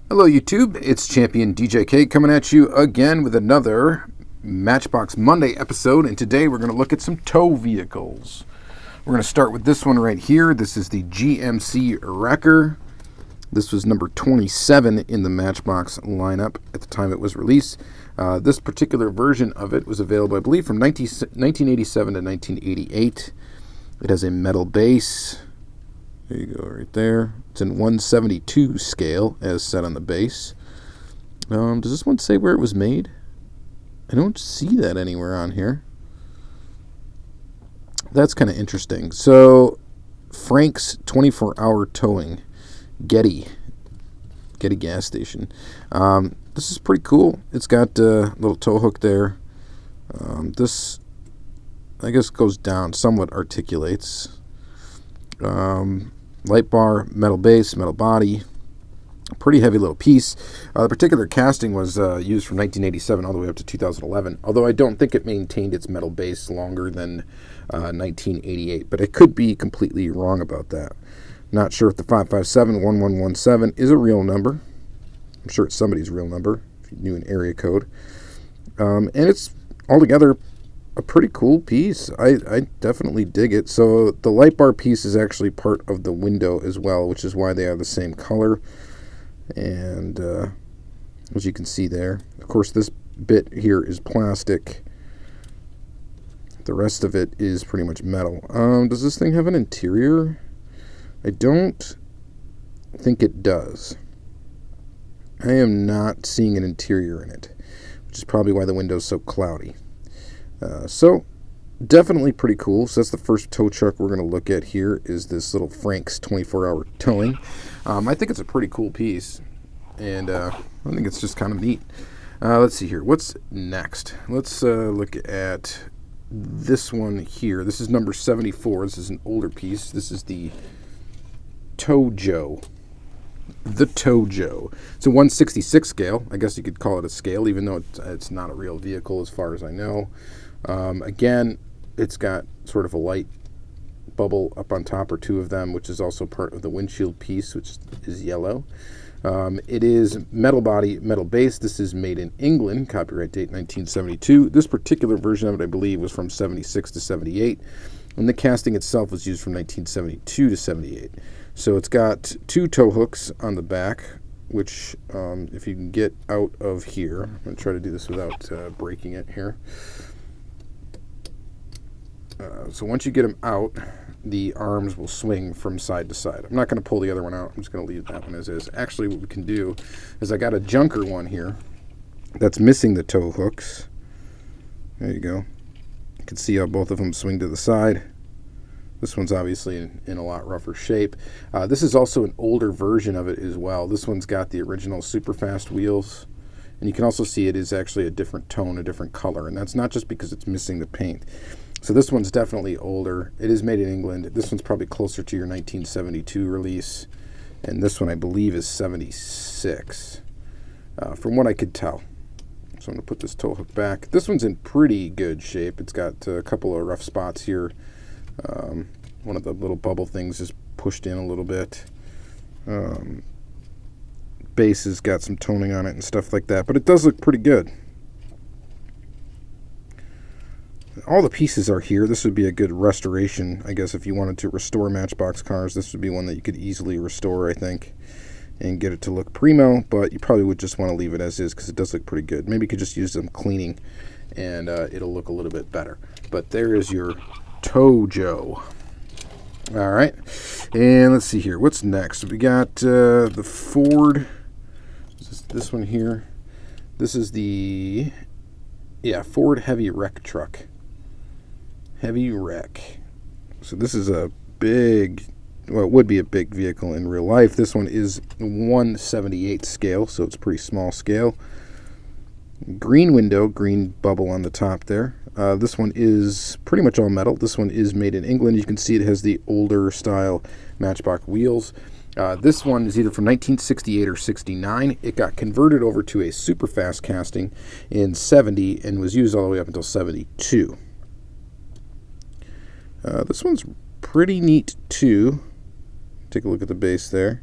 Hello YouTube, it's Championdjk coming at you again with another Matchbox Monday episode, and today we're going to look at some tow vehicles. We're going to start with this one right here. This is the GMC Wrecker. This was number 27 in the Matchbox lineup at the time it was released. This particular version of it was available, I believe, from 1987 to 1988. It has a metal base. There you go, right there. It's in 172 scale, as set on the base. Does this one say where it was made? I don't see that anywhere on here. That's kind of interesting. So, Frank's 24-hour towing, Getty gas station. This is pretty cool. It's got a little tow hook there. This, I guess, goes down, somewhat articulates. Light bar, metal base, metal body. Pretty heavy little piece. The particular casting was used from 1987 all the way up to 2011, although I don't think it maintained its metal base longer than 1988, but I could be completely wrong about that. Not sure if the 557-1117 is a real number. I'm sure it's somebody's real number, if you knew an area code. And it's altogether a pretty cool piece. I definitely dig it. So the light bar piece is actually part of the window as well, which is why they are the same color. And as you can see there, of course, this bit here is plastic. The rest of it is pretty much metal. Does this thing have an interior? I don't think it does. I am not seeing an interior in it, which is probably why the window's so cloudy. So, definitely pretty cool. So that's the first tow truck we're going to look at here is this little Frank's 24-hour towing. I think it's a pretty cool piece, and I think it's just kind of neat. Let's see here. What's next? Let's look at this one here. This is number 74. This is an older piece. This is the Tojo. The Tojo. It's a 166 scale. I guess you could call it a scale, even though it's not a real vehicle as far as I know. Again, it's got sort of a light bubble up on top, or two of them, which is also part of the windshield piece, which is yellow. It is metal body, metal base. This is made in England, copyright date 1972. This particular version of it, I believe, was from 76 to 78. And the casting itself was used from 1972 to 78. So it's got two tow hooks on the back, which if you can get out of here, I'm going to try to do this without breaking it here. So once you get them out, the arms will swing from side to side. I'm not going to pull the other one out. I'm just going to leave that one as is. Actually, what we can do is I got a junker one here that's missing the tow hooks. There you go. You can see how both of them swing to the side. This one's obviously in a lot rougher shape. This is also an older version of it as well. This one's got the original super fast wheels. And you can also see it is actually a different tone, a different color. And that's not just because it's missing the paint. So this one's definitely older. It is made in England. This one's probably closer to your 1972 release. And this one, I believe, is 76, from what I could tell. So I'm going to put this tow hook back. This one's in pretty good shape. It's got a couple of rough spots here. One of the little bubble things is pushed in a little bit. Base has got some toning on it and stuff like that, but it does look pretty good. All the pieces are here. This would be a good restoration, I guess, if you wanted to restore Matchbox cars. This would be one that you could easily restore, I think, and get it to look primo, but you probably would just want to leave it as is because it does look pretty good. Maybe you could just use some cleaning and it'll look a little bit better. But there is your Tojo. All right, and let's see here. What's next? We got the Ford. This one here. This is the Ford Heavy Wreck truck. Heavy Wreck. So this is a big, well, it would be a big vehicle in real life. This one is 178 scale, so it's pretty small scale. Green window, green bubble on the top there. This one is pretty much all metal. This one is made in England. You can see it has the older style Matchbox wheels. This one is either from 1968 or 69. It got converted over to a super fast casting in 70 and was used all the way up until 72. This one's pretty neat too. Take a look at the base there.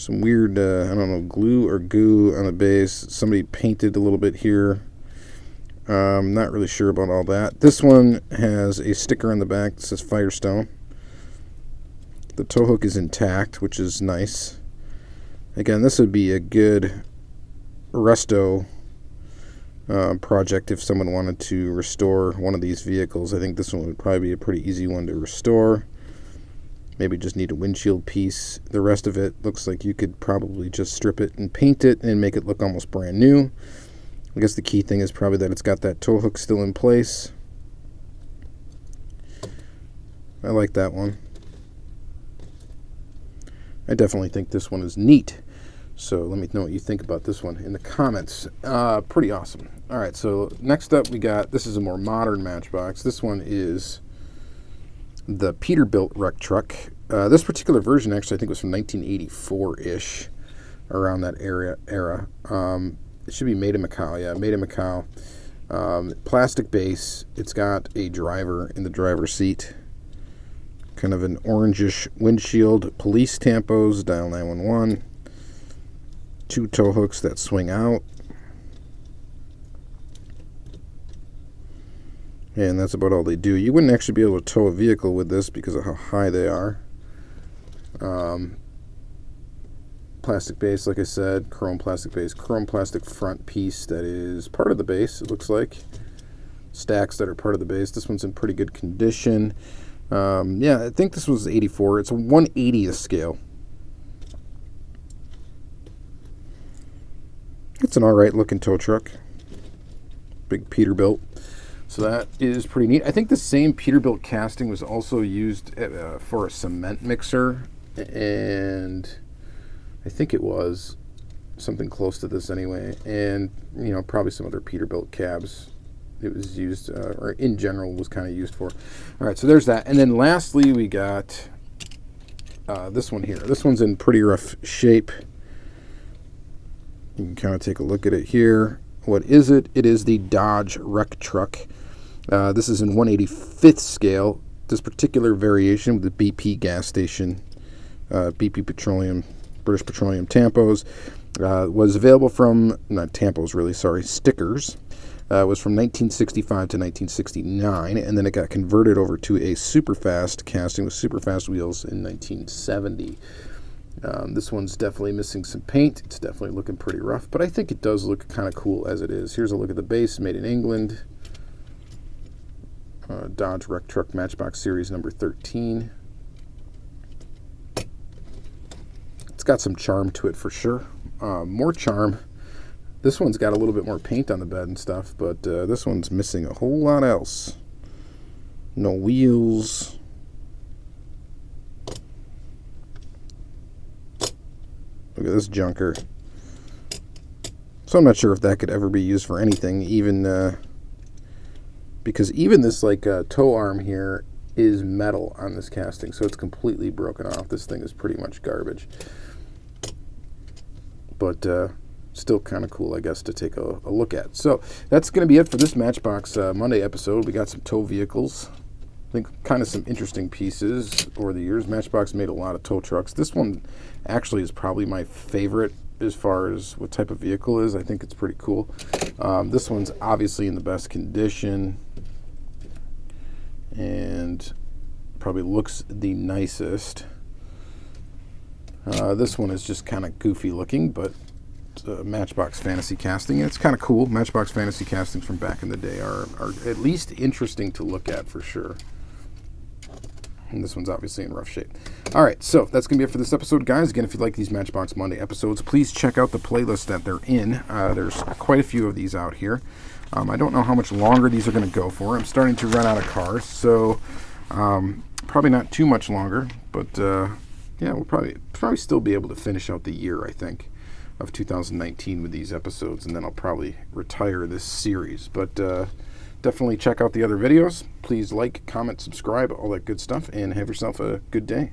Some weird, I don't know, glue or goo on the base. Somebody painted a little bit here. Not really sure about all that. This one has a sticker on the back that says Firestone. The tow hook is intact, which is nice. Again, this would be a good resto project if someone wanted to restore one of these vehicles. I think this one would probably be a pretty easy one to restore. Maybe just need a windshield piece. The rest of it looks like you could probably just strip it and paint it and make it look almost brand new. I guess the key thing is probably that it's got that tow hook still in place. I like that one. I definitely think this one is neat. So let me know what you think about this one in the comments. Pretty awesome. All right, so next up we got, this is a more modern Matchbox. This one is the Peterbilt wreck truck. This particular version actually I think was from 1984-ish, around that era. It should be made in Macau. Yeah, made in Macau. Plastic base. It's got a driver in the driver's seat. Kind of an orangish windshield. Police tampos, dial 911. 2 tow hooks that swing out. And that's about all they do. You wouldn't actually be able to tow a vehicle with this because of how high they are. Plastic base, like I said, chrome plastic base, chrome plastic front piece that is part of the base, it looks like. Stacks that are part of the base. This one's in pretty good condition. Yeah, I think this was 84. It's a 1/80th scale. It's an alright looking tow truck. Big Peterbilt. So that is pretty neat. I think the same Peterbilt casting was also used for a cement mixer, and I think it was something close to this anyway, and you know, probably some other Peterbilt cabs it was used, or in general was kind of used for. All right, so there's that. And then lastly we got this one here. This one's in pretty rough shape. You can kind of take a look at it here. What is it? It is the Dodge wreck truck. This is in 1/85th scale. This particular variation with the BP gas station, BP Petroleum, British Petroleum tampos, was available from, not tampos really, sorry, stickers. Was from 1965 to 1969, and then it got converted over to a superfast casting with superfast wheels in 1970. This one's definitely missing some paint. It's definitely looking pretty rough, but I think it does look kind of cool as it is. Here's a look at the base, made in England. Dodge Wreck Truck Matchbox Series number 13. It's got some charm to it for sure. More charm. This one's got a little bit more paint on the bed and stuff, but this one's missing a whole lot else. No wheels. Look at this junker. So I'm not sure if that could ever be used for anything, even because even this like tow arm here is metal on this casting, so it's completely broken off. This thing is pretty much garbage, but still kind of cool, I guess, to take a look at. So that's going to be it for this Matchbox Monday episode. We got some tow vehicles. I think kind of some interesting pieces over the years. Matchbox made a lot of tow trucks. This one actually is probably my favorite as far as what type of vehicle is. I think it's pretty cool. This one's obviously in the best condition and probably looks the nicest. This one is just kind of goofy looking, but it's a Matchbox Fantasy casting. It's kind of cool. Matchbox Fantasy castings from back in the day are at least interesting to look at for sure. And this one's obviously in rough shape. All right, so that's going to be it for this episode, guys. Again, if you like these Matchbox Monday episodes, please check out the playlist that they're in. There's quite a few of these out here. I don't know how much longer these are going to go for. I'm starting to run out of cars, so probably not too much longer. But, yeah, we'll probably still be able to finish out the year, I think, of 2019 with these episodes. And then I'll probably retire this series. But definitely check out the other videos. Please like, comment, subscribe, all that good stuff, and have yourself a good day.